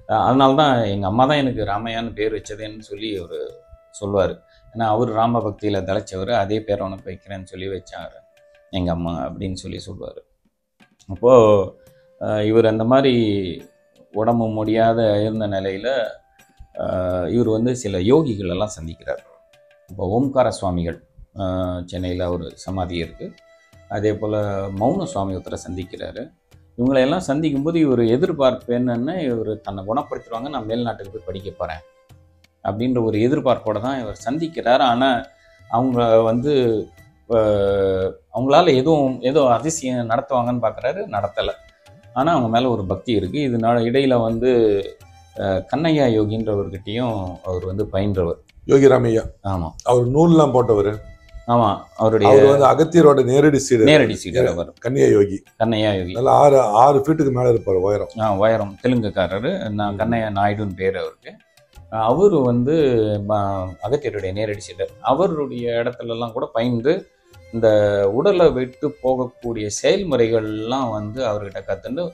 அதனால தான் எங்கள் அம்மா தான் எனக்கு ராமையான்னு பேர் வச்சதுன்னு சொல்லி அவர் சொல்லுவார். ஏன்னா அவர் ராம பக்தியில் தலைச்சவர், அதே பேர் உனக்கு வைக்கிறேன்னு சொல்லி வச்சார் எங்கள் அம்மா அப்படின்னு சொல்லி சொல்லுவார். அப்போது இவர் அந்த மாதிரி உடம்பு முடியாத இருந்த நிலையில் இவர் வந்து சில யோகிகள் எல்லாம் சந்திக்கிறார். இப்போ ஓம்கார சுவாமிகள் சென்னையில் ஒரு சமாதி இருக்குது. அதே போல் மௌன சுவாமி ஒருத்தரை சந்திக்கிறாரு. இவங்களையெல்லாம் சந்திக்கும்போது இவர் எதிர்பார்ப்பு என்னென்னா, இவர் தன்னை குணப்படுத்திடுவாங்க, நான் மேல்நாட்டுக்கு போய் படிக்க போகிறேன் அப்படின்ற ஒரு எதிர்பார்ப்போடு தான் இவர் சந்திக்கிறார். ஆனால் அவங்க வந்து அவங்களால ஏதோ அதிசயம் நடத்துவாங்கன்னு பார்க்குறாரு, நடத்தலை. ஆனால் அவங்க மேலே ஒரு பக்தி இருக்குது. இதனால இடையில் வந்து கண்ணையா யோகின்றவர்கிட்டையும் அவர் வந்து பயின்றவர். யோகி ராமையா. ஆமாம், அவர் நூல்லாம் போட்டவர். ஆமாம், அவருடைய வந்து அகத்தியரோட நேரடி சீடர் அவர். கண்ணையா யோகி. நல்லா 6 ஃபீட்டுக்கு மேலே இருப்பார் உயரம். உயரம். தெலுங்குக்காரர். நான் கண்ணையா நாயுடுன்னு பேர் அவருக்கு. அவர் வந்து அகத்தியருடைய நேரடி சீடர். அவருடைய இடத்துலலாம் கூட பயின்று இந்த உடலை விட்டு போகக்கூடிய செயல்முறைகள்லாம் வந்து அவர்கிட்ட கற்றுண்டு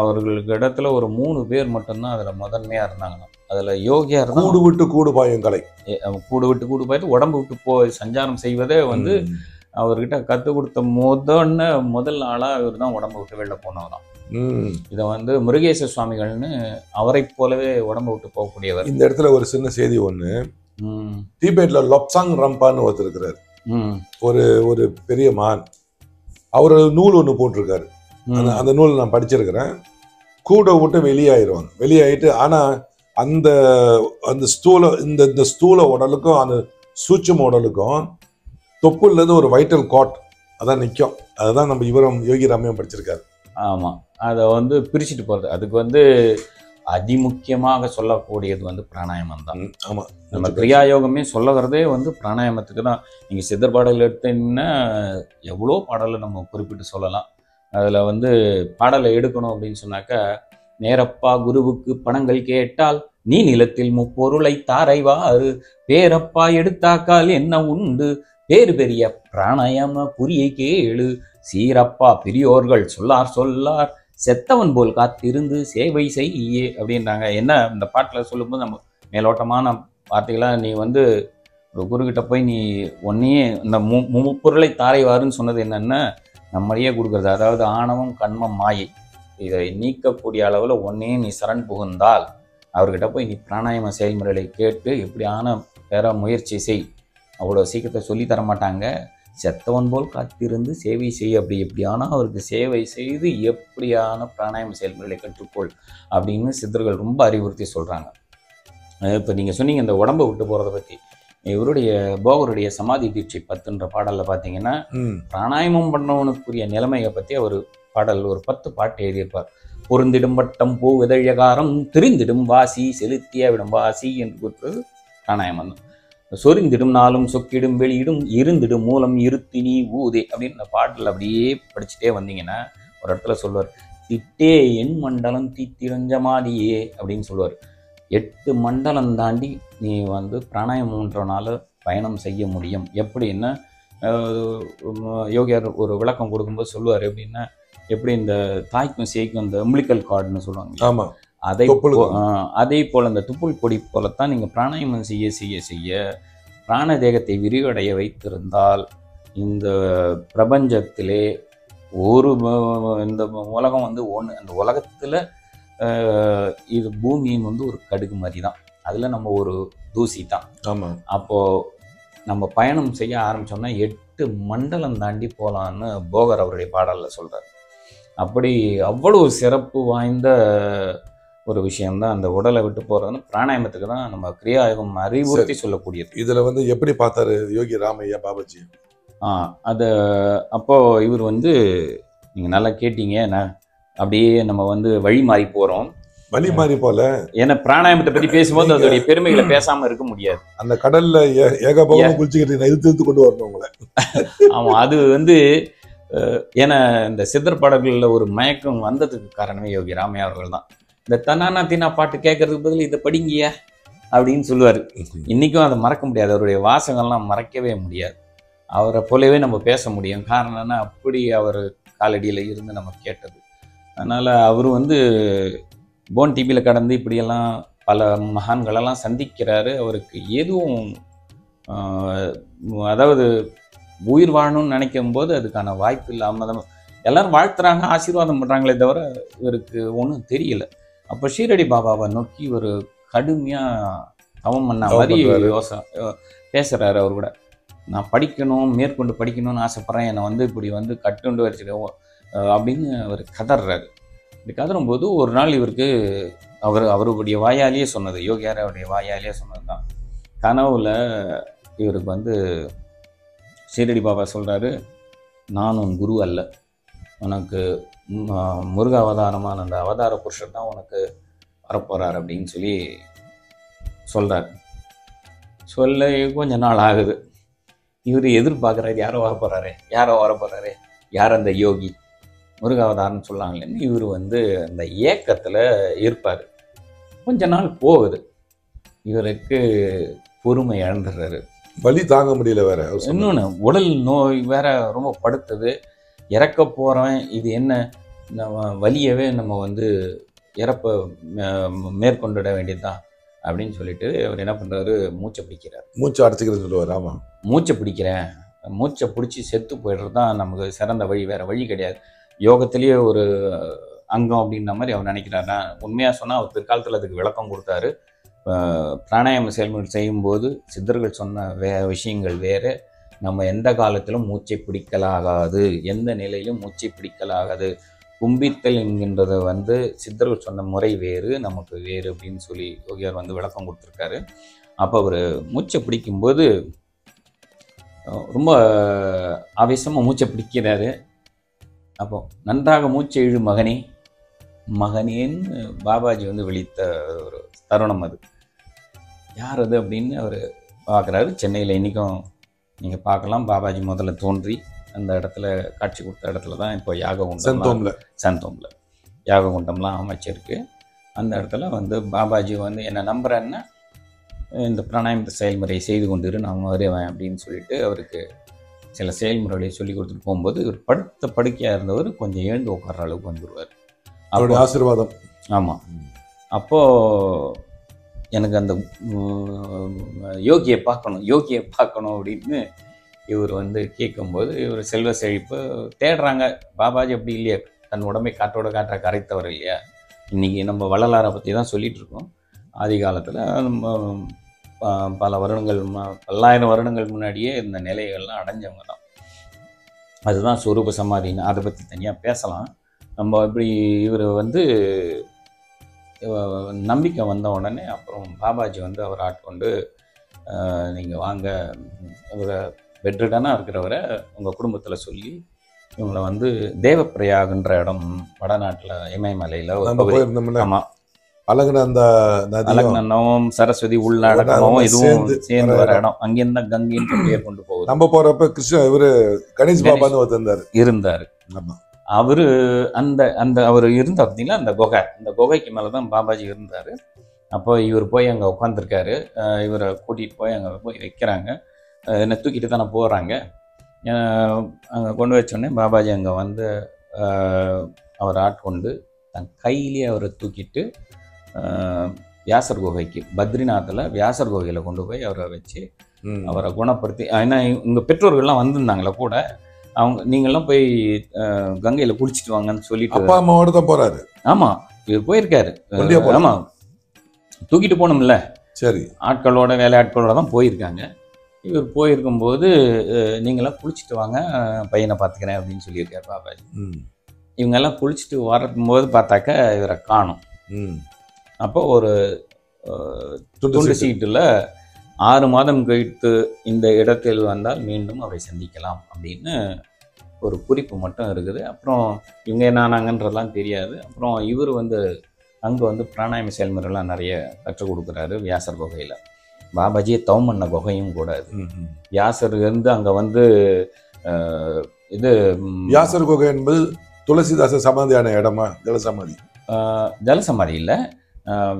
அவர்களுக்கு இடத்துல ஒரு 3 பேர் மட்டும்தான் அதில் முதன்மையாக இருந்தாங்கண்ணா. அதில் யோகியா இருந்தால் கூடு விட்டு கூடு பாயும் கலை. கூடு விட்டு கூடு பாய்ட்டு உடம்பு விட்டு போய் சஞ்சாரம் செய்வதே வந்து அவர்கிட்ட கற்றுக் கொடுத்த முதல் ஆளாக இவர் தான் உடம்பு விட்டு வெளில போனவராம். இதை வந்து முருகேச சுவாமிகள்னு அவரை போலவே உடம்பு விட்டு போகக்கூடியவர். இந்த இடத்துல ஒரு சின்ன செய்தி ஒன்று. திபெட்ல லொப்சாங் ரம்பான்னு ஒருத்தர் இருக்கிறார். ஒரு பெரிய மான். அவர் நூல் ஒன்று போட்டிருக்காரு. அந்த நூல் நான் படிச்சிருக்கிறேன். கூட விட்டு வெளியாயிருவாங்க. வெளியாயிட்டு ஆனால் அந்த ஸ்தூல இந்த ஸ்தூல உடலுக்கும் அந்த சூட்சும உடலுக்கும் தொப்புலேருந்து ஒரு வைட்டல் காட் அதான் நிற்கும். அதுதான் நம்ம இவரும் யோகி ராமையும் படிச்சிருக்காரு. ஆமாம், அதை வந்து பிரிச்சுட்டு போகிறது. அதுக்கு வந்து அதிமுக்கியமாக சொல்லக்கூடியது வந்து பிராணாயாமம் தான். ஆமாம், நம்ம கிரியாயோகமே சொல்ல வரதே வந்து பிராணாயாமத்துக்கு தான். நீங்கள் சித்தர் பாடல் எடுத்தீங்கன்னா எவ்வளோ பாடலை நம்ம குறிப்பிட்டு சொல்லலாம். அதில் வந்து பாடலை எடுக்கணும் அப்படின்னு சொன்னாக்கா, நேரப்பா குருவுக்கு பணங்கள் கேட்டால் நீ நிலத்தில் முப்பொருளை தாரைவாறு, பேரப்பா எடுத்தாக்கால் என்ன உண்டு, பேரு பெரிய பிராணாயாம குறியை கேளு, சீரப்பா பெரியோர்கள் சொல்லார் செத்தவன் போல் காத்திருந்து சேவை செய்யே அப்படின்றாங்க. என்ன இந்த பாட்டில் சொல்லும்போது நம்ம மேலோட்டமான வார்த்தைகளாக, நீ வந்து ஒரு குருக்கிட்ட போய் நீ ஒன்றையே இந்த முப்பொருளை தாரைவாருன்னு சொன்னது என்னென்னா, நம்மளையே கொடுக்குறது. அதாவது ஆணவம், கண்மம், மாயை இதை நீக்கக்கூடிய அளவில் ஒன்றே நீ சரண் புகுந்தால் அவர்கிட்ட போய் நீ பிராணாயாம செயல்முறைகளை கேட்டு எப்படியான பெற முயற்சி செய். அவ்வளோ சீக்கிரத்தை சொல்லி தரமாட்டாங்க. செத்தவன் போல் காத்திருந்து சேவை செய். எப்படியானா அவருக்கு சேவை செய்து எப்படியான பிராணாயாம செயல்முறைகளை கற்றுக்கொள் அப்படின்னு சித்தர்கள் ரொம்ப அறிவுறுத்தி சொல்கிறாங்க. இப்போ நீங்கள் சொன்னீங்க இந்த உடம்பை விட்டு போகிறத பற்றி. இவருடைய போகருடைய சமாதி தீட்சை 10ன்ற பாடலில் பார்த்தீங்கன்னா, பிராணாயாமம் பண்ணவனுக்குரிய நிலைமையை பற்றி அவர் பாடல் ஒரு 10 பாட்டு எழுதியிருப்பார். பொருந்திடும் வட்டம் பூ விதழகாரம் திரிந்திடும் வாசி செலுத்திய விடும் வாசி என்று கூறுவது பிராணாயாமம் தான். சொரிந்திடும் நாளும் சொக்கிடும் வெளியிடும் இருந்திடும் மூலம் இருத்தி நீ ஊதே அப்படின்னு இந்த பாட்டில் அப்படியே படிச்சுட்டே வந்தீங்கன்னா ஒரு இடத்துல சொல்லுவார், திட்டே என் மண்டலம் தீத்திரஞ்சமாதியே அப்படின்னு சொல்லுவார். 8 மண்டலம் தாண்டி நீ வந்து பிராணாயாமன்றனால பயணம் செய்ய முடியும். எப்படின்னா யோகியார் ஒரு விளக்கம் கொடுக்கும்போது சொல்லுவார். எப்படின்னா, எப்படி இந்த தாய்க்கும் சேய்க்கும் இந்த உம்லிக்கல் கார்டுன்னு சொல்லுவாங்க. ஆமாம், அதே போல் அந்த துப்புள் பொடி போலத்தான் நீங்கள் பிராணாயாமம் செய்ய செய்ய செய்ய பிராண தேகத்தை விரிவடைய வைத்திருந்தால் இந்த பிரபஞ்சத்திலே இந்த உலகம் வந்து அந்த உலகத்தில் இது பூமியின் வந்து ஒரு கடுகு மாதிரி தான். அதில் நம்ம ஒரு தூசி தான். ஆமாம். அப்போது நம்ம பயணம் செய்ய ஆரம்பித்தோம்னா 8 மண்டலம் தாண்டி போகலான்னு போகர் அவருடைய பாடலில் சொல்கிறார். அப்படி அவ்வளோ சிறப்பு வாய்ந்த ஒரு விஷயம்தான் அந்த உடலை விட்டு போகிறதுன்னு பிராணாயாமத்துக்கு தான் நம்ம கிரியாயோகம் அறிவுறுத்தி சொல்லக்கூடியது. இதில் வந்து எப்படி பார்த்தாரு யோகி ராமையா பாபாஜி? அது அப்போது இவர் வந்து நீங்கள் நல்லா கேட்டீங்க. அப்படியே நம்ம வந்து வழி மாறி போகிறோம். வழி மாறி போல. ஏன்னா பிராணாயாமத்தை பற்றி பேசும்போது அதோடைய பெருமைகளை பேசாமல் இருக்க முடியாது. அந்த கடலில் ஏகபோகமாக குளிச்சுக்கிட்டு இழுத்து கொண்டு வரணும் உங்களை. ஆமாம், அது வந்து ஏன்னா இந்த சித்தர் பாடல்களில் ஒரு மயக்கம் வந்ததுக்கு காரணமே யோகி ராமையா அவர்கள் தான். இந்த தன்னானா தீனா பாட்டு கேட்கறதுக்கு பதில் இதை படிங்கயா அப்படின்னு சொல்லுவார். இன்றைக்கும் அதை மறக்க முடியாது. அவருடைய வாசகம்லாம் மறக்கவே முடியாது. அவரை போலவே நம்ம பேச முடியும். காரணம்னா அப்படி அவர் காலடியில் இருந்து நம்ம கேட்டது. அதனால் அவர் வந்து போன் டிபியில் கடந்து இப்படியெல்லாம் பல மகான்களெல்லாம் சந்திக்கிறாரு. அவருக்கு எதுவும் அதாவது உயிர் வாழணும்னு நினைக்கும் போது அதுக்கான வாய்ப்பு இல்லாமல் எல்லாரும் வாழ்த்துறாங்க, ஆசீர்வாதம் பண்ணுறாங்களே தவிர இவருக்கு ஒன்றும் தெரியல. அப்போ ஷீரடி பாபாவை நோக்கி ஒரு கடுமையாக தவம் பண்ண மாதிரி பேசுகிறாரு. அவர் கூட நான் படிக்கணும், மேற்கொண்டு படிக்கணும்னு ஆசைப்பட்றேன், என்னை வந்து இப்படி வந்து கட்டுண்டு வச்சுக்கோ அப்படின்னு அவர் கதறாரு. இப்படி கதறும்போது ஒரு நாள் இவருக்கு அவருடைய வாயாலேயே சொன்னது, யோகியாருடைய வாயாலேயே சொன்னது தான். கனவுல இவருக்கு வந்து ஷீரடி பாபா சொல்கிறாரு, நான் உன் குரு அல்ல, உனக்கு முருக அவதாரமான அந்த அவதார புருஷர் தான் உனக்கு வரப்போகிறார் அப்படின்னு சொல்லி சொல்கிறார். சொல்ல கொஞ்ச நாள் ஆகுது. இவர் எதிர்பார்க்குறாரு, யாரோ வரப்போகிறாரு, யார் அந்த யோகி, முருக அவதாரம்னு சொல்லாங்களேன்னு இவர் வந்து அந்த ஏக்கத்தில் இருப்பார். கொஞ்ச நாள் போகுது, இவருக்கு பொறுமை இழந்துடுறாரு. வலி தாங்க முடியல, வேற இன்னொன்று உடல் நோய் வேற ரொம்ப படுத்தது, இறக்க போகிறவன் இது என்ன நம்ம வலியவே நம்ம வந்து இறப்பை மேற்கொண்டுட வேண்டியதுதான் அப்படின்னு சொல்லிட்டு அவர் என்ன பண்ணுறாரு, மூச்சை பிடிக்கிறார். மூச்சை அடைச்சிக்கிறது சொல்லுவார். ஆமாம், மூச்சை பிடிக்கிறேன், மூச்சை பிடிச்சி செத்து போய்டுறது தான் நமக்கு சிறந்த வழி, வேறு வழி கிடையாது, யோகத்திலேயே ஒரு அங்கம் அப்படின்ற மாதிரி அவர் நினைக்கிறார். நான் உண்மையாக சொன்னால் அவர் பிற்காலத்தில் அதுக்கு விளக்கம் கொடுத்தாரு. பிராணாயாம செயல்முறை செய்யும்போது சித்தர்கள் சொன்ன விஷயங்கள் வேறு, நம்ம எந்த காலத்திலும் மூச்சை பிடிக்கலாகாது, எந்த நிலையிலும் மூச்சை பிடிக்கலாகாது, கும்பித்தல் என்கின்றத வந்து சித்தர்கள் சொன்ன முறை வேறு, நமக்கு வேறு அப்படின்னு சொல்லி யோகியார் வந்து விளக்கம் கொடுத்துருக்காரு. அப்போ அவர் மூச்சை பிடிக்கும்போது ரொம்ப ஆவேசமாக மூச்சை பிடிக்கிறாரு. அப்போ நன்றாக மூச்சை இழு மகனேன்னு பாபாஜி வந்து விழித்த ஒரு தருணம் அது. யார் அது அப்படின்னு அவர் பார்க்குறாரு. சென்னையில் இன்றைக்கும் நீங்கள் பார்க்கலாம், பாபாஜி முதல்ல தோன்றி அந்த இடத்துல காட்சி கொடுத்த இடத்துல தான் இப்போ யாககுண்டம், சந்தோமில் யாககுண்டம்லாம் அமைச்சிருக்கு. அந்த இடத்துல வந்து பாபாஜி வந்து என்ன நம்புகிறேன்னா இந்த பிராணாயாம செயல்முறையை செய்து கொண்டிரு, நான் வருவேன் அப்படின்னு சொல்லிட்டு அவருக்கு சில செயல்முறைகளை சொல்லி கொடுத்துட்டு போகும்போது இவர் படுக்கையாக இருந்தவர் கொஞ்சம் எழுந்து உட்கார்ற அளவுக்கு வந்துடுவார். அவருடைய ஆசீர்வாதம். ஆமாம். அப்போது எனக்கு அந்த யோகியை பார்க்கணும் அப்படின்னு இவர் வந்து கேட்கும்போது இவர் செல்வ செழிப்பு தேடுறாங்க. பாபாஜி அப்படி இல்லையா, தன் உடம்பை காற்றோட காற்ற கரைத்தவர் இல்லையா. இன்றைக்கி நம்ம வள்ளலாரை பற்றி தான் சொல்லிகிட்டு இருக்கோம். ஆதி காலத்தில் பல வருடங்கள் பல்லாயிரம் வருடங்கள் முன்னாடியே இந்த நிலைகள்லாம் அடைஞ்சவங்க தான். அதுதான் சொரூப சமாதின்னு, அதை பற்றி தனியாக பேசலாம். நம்ம இப்படி இவர் வந்து நம்பிக்கை வந்த உடனே அப்புறம் பாபாஜி வந்து அவர் ஆட்கொண்டு நீங்கள் வாங்க, இவரை பெட்ரிடனாக இருக்கிறவரை உங்கள் குடும்பத்தில் சொல்லி இவங்களை வந்து தேவப்பிரயாகுன்ற இடம் வடநாட்டில் இமயமலையில், ஆமாம், அலங்கநந்தம் சரஸ்வதி உள்ளடக்கமும் இதுவும் சேர்ந்து வர இடம், அங்கேருந்து தான் கங்கைன்ற பெயர் கொண்டு போகுது. நம்ம போகிறப்ப கிருஷ்ண இவர் கணேஷ் பாபான்னு இருந்தார். ஆமாம், அவர் அந்த அவர் இருந்தார் பார்த்தீங்களா, அந்த குகைக்கு மேலே தான் பாபாஜி இருந்தார். அப்போ இவர் போய் அங்கே உட்காந்துருக்காரு. இவரை கூட்டிகிட்டு போய் அங்கே போய் வைக்கிறாங்க. என்னை தூக்கிட்டு தானே போகிறாங்க. அங்கே கொண்டு வச்சோடனே பாபாஜி அங்கே வந்து அவர் ஆட்கொண்டு தன் கையிலேயே அவரை தூக்கிட்டு வியாசர் குகைக்கு, பத்ரிநாத்தில் வியாசர் குகையில் கொண்டு போய் அவரை வச்சு அவரை குணப்படுத்தி, ஏன்னா உங்கள் பெற்றோர்கள்லாம் வந்திருந்தாங்களே கூட, அவங்க நீங்கள்லாம் போய் கங்கையில் குளிச்சுட்டு வாங்கன்னு சொல்லிட்டு அப்பா அம்மாவோட தான் போகிறாரு. ஆமாம், இவர் போயிருக்காரு. ஆமாம், தூக்கிட்டு போகணும்ல, சரி, ஆட்களோட வேலையாட்களோட தான் போயிருக்காங்க. இவர் போயிருக்கும்போது நீங்களாம் குளிச்சுட்டு வாங்க, பையனை பார்த்துக்கிறேன் அப்படின்னு சொல்லியிருக்காரு பாபாஜி. இவங்கெல்லாம் குளிச்சுட்டு வரும்போது பார்த்தாக்க இவரை காணும். அப்போ ஒரு துண்டு சீட்டில் 6 மாதம் கழித்து இந்த இடத்தில் வந்தால் மீண்டும் அவரை சந்திக்கலாம் அப்படின்னு ஒரு குறிப்பு மட்டும் இருக்குது. அப்புறம் இவங்க என்னானாங்கன்றதெல்லாம் தெரியாது. அப்புறம் இவர் வந்து அங்கே வந்து பிராணாயாம செயல்முறைலாம் நிறைய கற்றுக் கொடுக்குறாரு வியாசர் குகையில். பாபாஜியை தவம் பண்ண குகையும் கூட அது. வியாசர் இருந்து அங்கே வந்து இது வியாசர் குகை என்பது துளசிதாசர் சமாதியான இடமா? ஜலசமாதி? ஜலசமாதி இல்லை,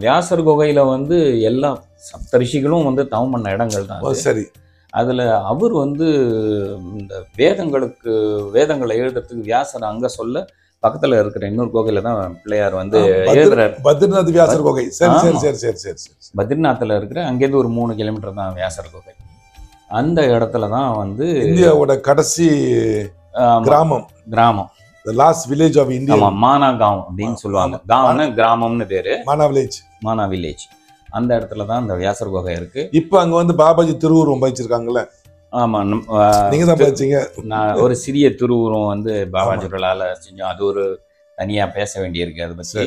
வியாசர் குகையில் வந்து எல்லா சப்தரிஷிகளும் வந்து தவம் பண்ண இடங்கள் தான். சரி. அதில் அவர் வந்து இந்த வேதங்களை எழுதுறதுக்கு வியாசர் அங்கே சொல்ல பக்கத்துல இருக்கிற இன்னொரு கோகையில தான் பிள்ளையார் வந்து பத்ரி- எழுதுறாரு. பத்ரிநாத் வியாசர் குகை. சரி சரி ஆமா. சரி சரி சரி சரி. பத்ரிநாத்தில் இருக்கிற அங்கேருந்து ஒரு 3 கிலோமீட்டர் தான் வியாசர் குகை. அந்த இடத்துல தான் வந்து இந்தியாவோட கடைசி கிராமம், கிராமம். the last village of India. ஆமா, மானா காவ் அப்படின்னு சொல்லுவாங்க. காவ்னா கிராமம்னு பேரு, மானா வில்லேஜ். மானா வில்லேஜ். அந்த இடத்துல தான் அந்த வியாசர் குகை இருக்கு. இப்ப அங்க வந்து பாபாஜி திருவுருவம் வச்சிருக்காங்கல்ல, ஆமா, நீங்க தான் வச்சீங்க. நான் ஒரு சிறிய திருவுருவம் வந்து பாபாஜிகளால செஞ்சோம். அது ஒரு தனியா பேச வேண்டியிருக்கு அதை பற்றி.